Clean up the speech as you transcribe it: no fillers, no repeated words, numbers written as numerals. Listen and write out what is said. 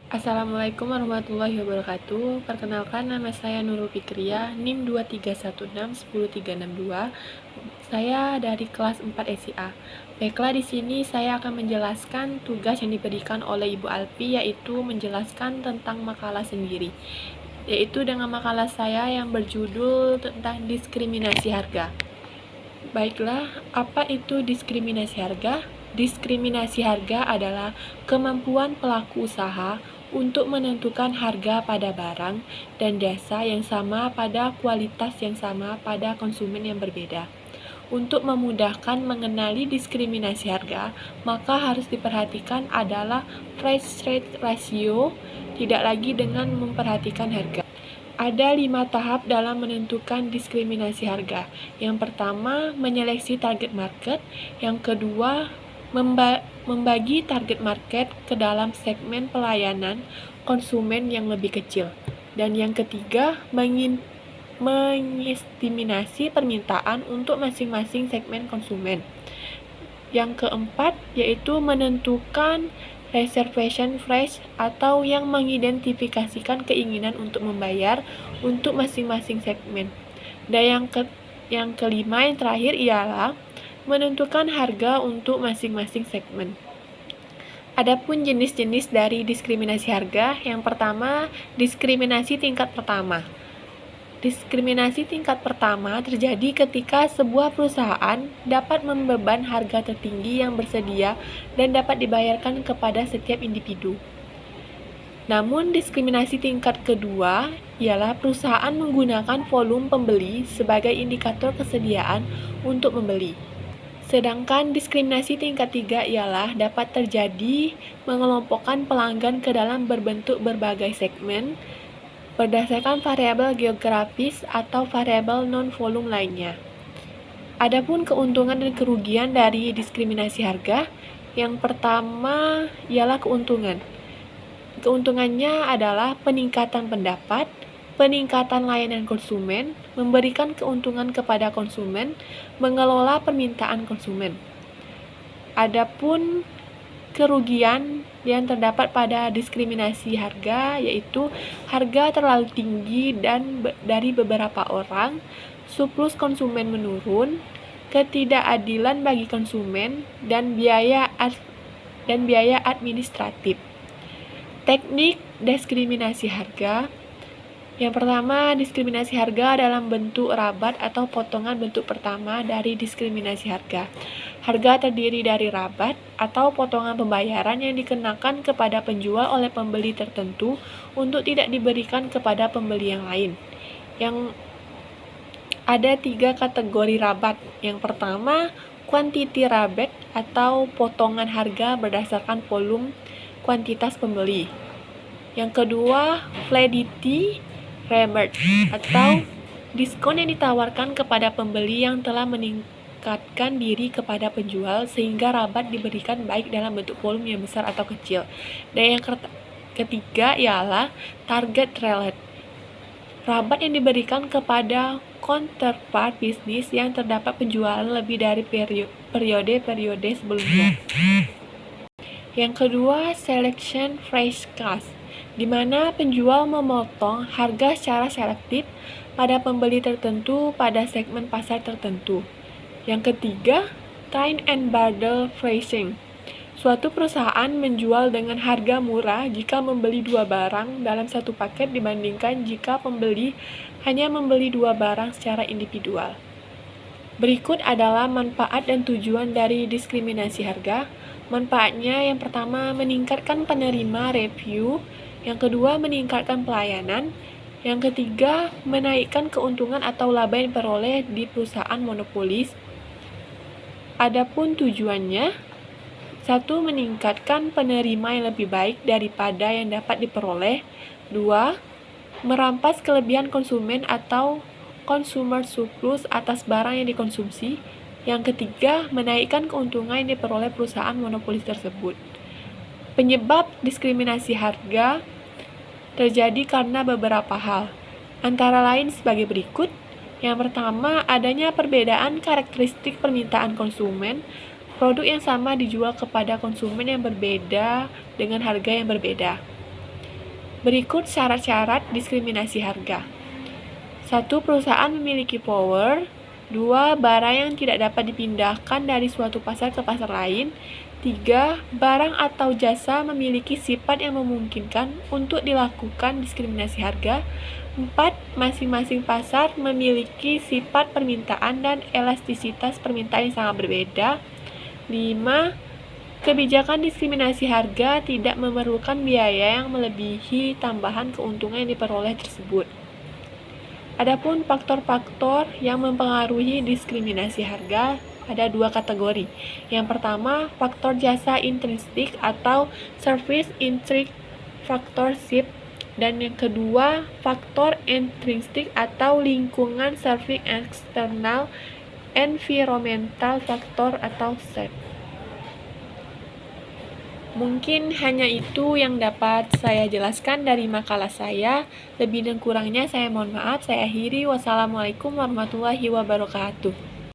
Assalamualaikum warahmatullahi wabarakatuh. Perkenalkan, nama saya Nurul Fikriah, NIM 231610362. Saya dari kelas 4 SIA. Baiklah, di sini saya akan menjelaskan tugas yang diberikan oleh Ibu Alfi, yaitu menjelaskan tentang makalah sendiri, yaitu dengan makalah saya yang berjudul tentang diskriminasi harga. Baiklah, apa itu diskriminasi harga? Diskriminasi harga adalah kemampuan pelaku usaha untuk menentukan harga pada barang dan jasa yang sama pada kualitas yang sama pada konsumen yang berbeda. Untuk memudahkan mengenali diskriminasi harga, maka harus diperhatikan adalah price rate ratio, tidak lagi dengan memperhatikan harga. Ada 5 tahap dalam menentukan diskriminasi harga. Yang pertama, menyeleksi target market. Yang kedua, membagi target market ke dalam segmen pelayanan konsumen yang lebih kecil. Dan yang ketiga, mengestimasi permintaan untuk masing-masing segmen konsumen. Yang keempat, yaitu menentukan reservation price atau yang mengidentifikasikan keinginan untuk membayar untuk masing-masing segmen. Dan yang kelima, yang terakhir ialah menentukan harga untuk masing-masing segmen. Adapun jenis-jenis dari diskriminasi harga, yang pertama, diskriminasi tingkat pertama. Diskriminasi tingkat pertama terjadi ketika sebuah perusahaan dapat membeban harga tertinggi yang bersedia dan dapat dibayarkan kepada setiap individu. Namun, diskriminasi tingkat kedua ialah perusahaan menggunakan volume pembeli sebagai indikator kesediaan untuk membeli. Sedangkan diskriminasi tingkat 3 ialah dapat terjadi mengelompokkan pelanggan ke dalam berbentuk berbagai segmen berdasarkan variabel geografis atau variabel non-volume lainnya. Adapun keuntungan dan kerugian dari diskriminasi harga, yang pertama ialah keuntungan. Keuntungannya adalah peningkatan pendapat, peningkatan layanan konsumen, memberikan keuntungan kepada konsumen, mengelola permintaan konsumen. Adapun kerugian yang terdapat pada diskriminasi harga yaitu harga terlalu tinggi dan dari beberapa orang, surplus konsumen menurun, ketidakadilan bagi konsumen, dan biaya administratif. Teknik diskriminasi harga. Yang pertama, diskriminasi harga dalam bentuk rabat atau potongan bentuk pertama dari diskriminasi harga. Harga terdiri dari rabat atau potongan pembayaran yang dikenakan kepada penjual oleh pembeli tertentu untuk tidak diberikan kepada pembeli yang lain. Yang ada 3 kategori rabat. Yang pertama, quantity rebate atau potongan harga berdasarkan volume kuantitas pembeli. Yang kedua, validity rebate atau diskon yang ditawarkan kepada pembeli yang telah meningkatkan diri kepada penjual sehingga rabat diberikan baik dalam bentuk volume yang besar atau kecil. Dan yang ketiga ialah target rate. Rabat yang diberikan kepada counterpart bisnis yang terdapat penjualan lebih dari periode sebelumnya. Yang kedua, selection price cost, di mana penjual memotong harga secara selektif pada pembeli tertentu pada segmen pasar tertentu. Yang ketiga, trade and bundle pricing. Suatu perusahaan menjual dengan harga murah jika membeli 2 barang dalam satu paket dibandingkan jika pembeli hanya membeli 2 barang secara individual. Berikut adalah manfaat dan tujuan dari diskriminasi harga. Manfaatnya yang pertama, meningkatkan penerima review. Yang kedua, meningkatkan pelayanan. Yang ketiga, menaikkan keuntungan atau laba yang diperoleh di perusahaan monopolis. Adapun tujuannya, 1. Meningkatkan penerima yang lebih baik daripada yang dapat diperoleh. 2. Merampas kelebihan konsumen atau consumer surplus atas barang yang dikonsumsi. Yang ketiga, menaikkan keuntungan yang diperoleh perusahaan monopolis tersebut. Penyebab diskriminasi harga terjadi karena beberapa hal, antara lain sebagai berikut. Yang pertama, adanya perbedaan karakteristik permintaan konsumen. Produk yang sama dijual kepada konsumen yang berbeda dengan harga yang berbeda. Berikut syarat-syarat diskriminasi harga. 1. Perusahaan memiliki power. 2. Barang yang tidak dapat dipindahkan dari suatu pasar ke pasar lain. 3. Barang atau jasa memiliki sifat yang memungkinkan untuk dilakukan diskriminasi harga. 4. Masing-masing pasar memiliki sifat permintaan dan elastisitas permintaan yang sangat berbeda. 5. Kebijakan diskriminasi harga tidak memerlukan biaya yang melebihi tambahan keuntungan yang diperoleh tersebut. Adapun faktor-faktor yang mempengaruhi diskriminasi harga ada 2 kategori. Yang pertama, faktor jasa intrinsik atau service intrinsic factorship, dan yang kedua, faktor intrinsik atau lingkungan service external environmental factor atau SEF. Mungkin hanya itu yang dapat saya jelaskan dari makalah saya. Lebih dan kurangnya saya mohon maaf. Saya akhiri. Wassalamualaikum warahmatullahi wabarakatuh.